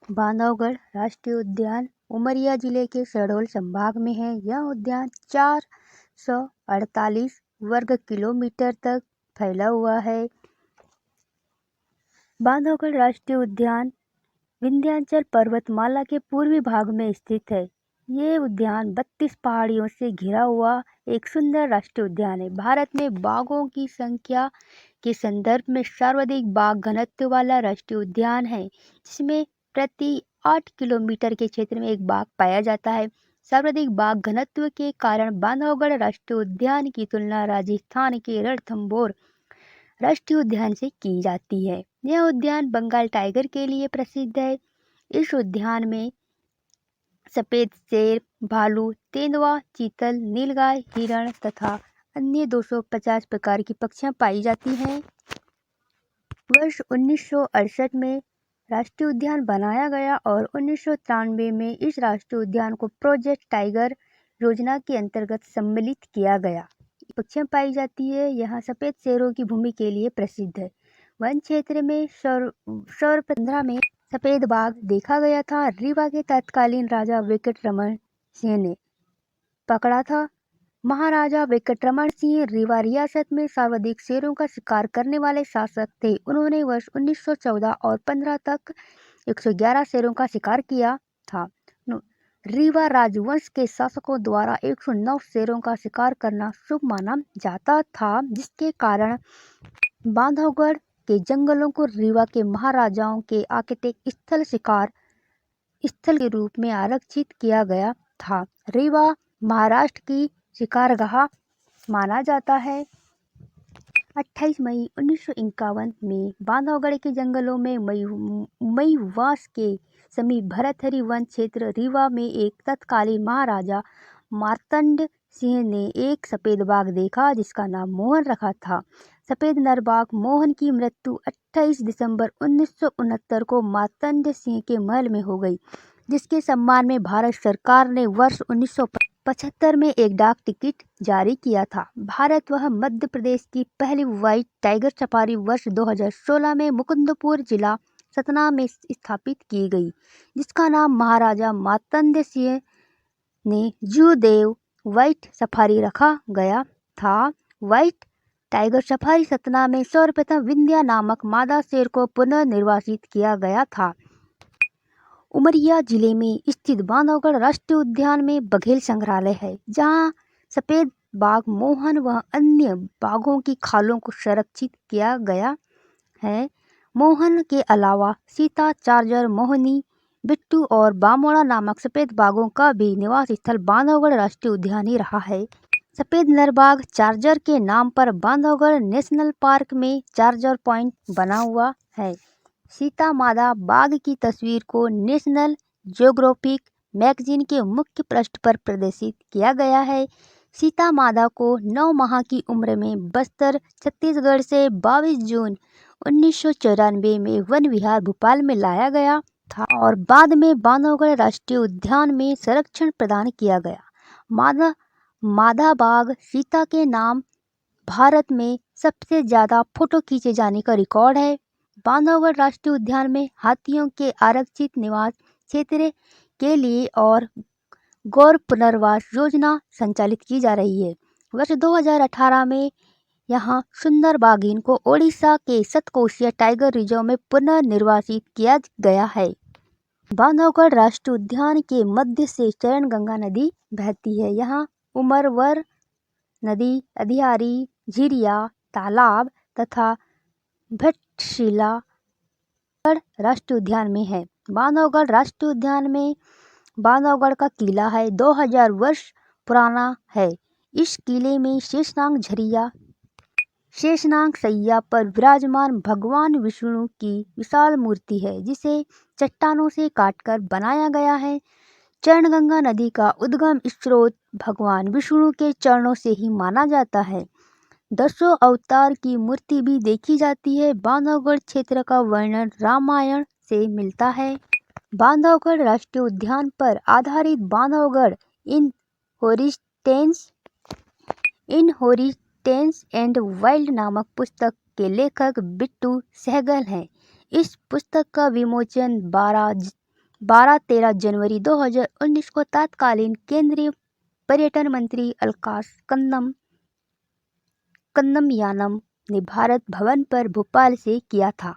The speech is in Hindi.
बांधवगढ़ राष्ट्रीय उद्यान उमरिया जिले के शहडोल संभाग में है। यह उद्यान 448 वर्ग किलोमीटर तक फैला हुआ है। बांधवगढ़ राष्ट्रीय उद्यान विंध्याचल पर्वतमाला के पूर्वी भाग में स्थित है। ये उद्यान 32 पहाड़ियों से घिरा हुआ एक सुंदर राष्ट्रीय उद्यान है। भारत में बाघों की संख्या के संदर्भ में सर्वाधिक बाघ घनत्व वाला राष्ट्रीय उद्यान है, जिसमें प्रति 8 किलोमीटर के क्षेत्र में एक बाघ पाया जाता है। सर्वाधिक बाघ घनत्व के कारण बांधवगढ़ राष्ट्रीय उद्यान की तुलना राजस्थान के रणथंभौर राष्ट्रीय उद्यान से की जाती है। यह उद्यान बंगाल टाइगर के लिए प्रसिद्ध है। इस उद्यान में सफेद शेर, भालू, तेंदुआ, चीतल, नीलगाय, हिरण तथा अन्य 250 प्रकार की पक्षियां पाई जाती हैं। वर्ष 1968 में राष्ट्रीय उद्यान बनाया गया और 1993 में इस राष्ट्रीय उद्यान को प्रोजेक्ट टाइगर योजना के अंतर्गत सम्मिलित किया गया। पक्षियां पाई जाती है। यहाँ सफेद शेरों की भूमि के लिए प्रसिद्ध है। वन क्षेत्र में सर्वप्रथम में सफेद बाघ देखा गया था। रीवा के तत्कालीन राजा वेंकटरमण सिंह ने पकड़ा था। महाराजा वेंकटरमण सिंह रीवा रियासत में सर्वाधिक शेरों का शिकार करने वाले शासक थे। उन्होंने वर्ष 1914 और 15 तक 111 शेरों का शिकार किया था। रीवा राजवंश के शासकों द्वारा 109 शेरों का शिकार करना शुभ माना जाता था, जिसके कारण बांधवगढ़ के जंगलों को रीवा के महाराजाओं के आकटिक स्थल शिकार स्थल के रूप में आरक्षित किया गया था। रीवा महाराष्ट्र की शिकारगाह माना जाता है। 28 मई 1951 में बांधवगढ़ के जंगलों में मईवास के समीप भरथरी वन क्षेत्र रीवा में एक तत्कालीन महाराजा मार्तंड सिंह ने एक सफेद बाघ देखा, जिसका नाम मोहन रखा था। सफेद नर बाघ मोहन की मृत्यु 28 दिसंबर 1969 को मार्तंड सिंह के महल में हो गई, जिसके सम्मान में भारत सरकार ने वर्ष 1975 में एक डाक टिकट जारी किया था। भारत व मध्य प्रदेश की पहली व्हाइट टाइगर सफारी वर्ष 2016 में मुकुंदपुर जिला सतना में स्थापित की गई, जिसका नाम महाराजा मार्तंड सिंह ने जूदेव व्हाइट सफारी रखा गया था। व्हाइट टाइगर सफारी सतना में सर्वप्रथम विंध्या नामक मादा शेर को पुनर्निर्वासित किया गया था। उमरिया जिले में स्थित बांधवगढ़ राष्ट्रीय उद्यान में बघेल संग्रहालय है, जहां सफेद बाघ मोहन व अन्य बाघों की खालों को संरक्षित किया गया है। मोहन के अलावा सीता, चार्जर, मोहनी, बिट्टू और बामोड़ा नामक सफेद बाघों का भी निवास स्थल बांधवगढ़ राष्ट्रीय उद्यान ही रहा है। सफेद नर बाघ चार्जर के नाम पर बांधवगढ़ नेशनल पार्क में चार्जर पॉइंट बना हुआ है। सीता मादा बाघ की तस्वीर को नेशनल ज्योग्राफिक मैगजीन के मुख्य पृष्ठ पर प्रदर्शित किया गया है। सीता मादा को 9 माह की उम्र में बस्तर, छत्तीसगढ़ से 22 जून 1994 में वन विहार भोपाल में लाया गया था और बाद में बांधवगढ़ राष्ट्रीय उद्यान में संरक्षण प्रदान किया गया। मादा बाघ सीता के नाम भारत में सबसे ज्यादा फोटो खींचे जाने का रिकॉर्ड है। बांधवगढ़ राष्ट्रीय उद्यान में हाथियों के आरक्षित निवास क्षेत्र के लिए और गौर पुनर्वास योजना संचालित की जा रही है। वर्ष 2018 में यहां सुंदर बाघिन को ओडिशा के सतकोशिया टाइगर रिजर्व में पुनर्निर्वासित किया गया है। बांधवगढ़ राष्ट्रीय उद्यान के मध्य से चरणगंगा नदी बहती है। यहाँ उमरवर नदी, अधियारी, झिरिया, तालाब तथा भट्टशिला राष्ट्रीय उद्यान में है। बांधवगढ़ राष्ट्रीय उद्यान में बांधवगढ़ का किला है, 2000 वर्ष पुराना है। इस किले में शेषनाग सैया पर विराजमान भगवान विष्णु की विशाल मूर्ति है, जिसे चट्टानों से काटकर बनाया गया है। चरणगंगा नदी का उद्गम स्रोत भगवान विष्णु के चरणों से ही माना जाता है। 10 अवतार की मूर्ति भी देखी जाती है। बांधवगढ़ क्षेत्र का वर्णन रामायण से मिलता है। बांधवगढ़ राष्ट्रीय उद्यान पर आधारित बांधवगढ़ इन हेरिटेज एंड वाइल्ड नामक पुस्तक के लेखक बिट्टू सहगल हैं। इस पुस्तक का विमोचन 12 12-13 जनवरी 2019 को तत्कालीन केंद्रीय पर्यटन मंत्री अलकाश कन्नमयानम ने भारत भवन पर भोपाल से किया था।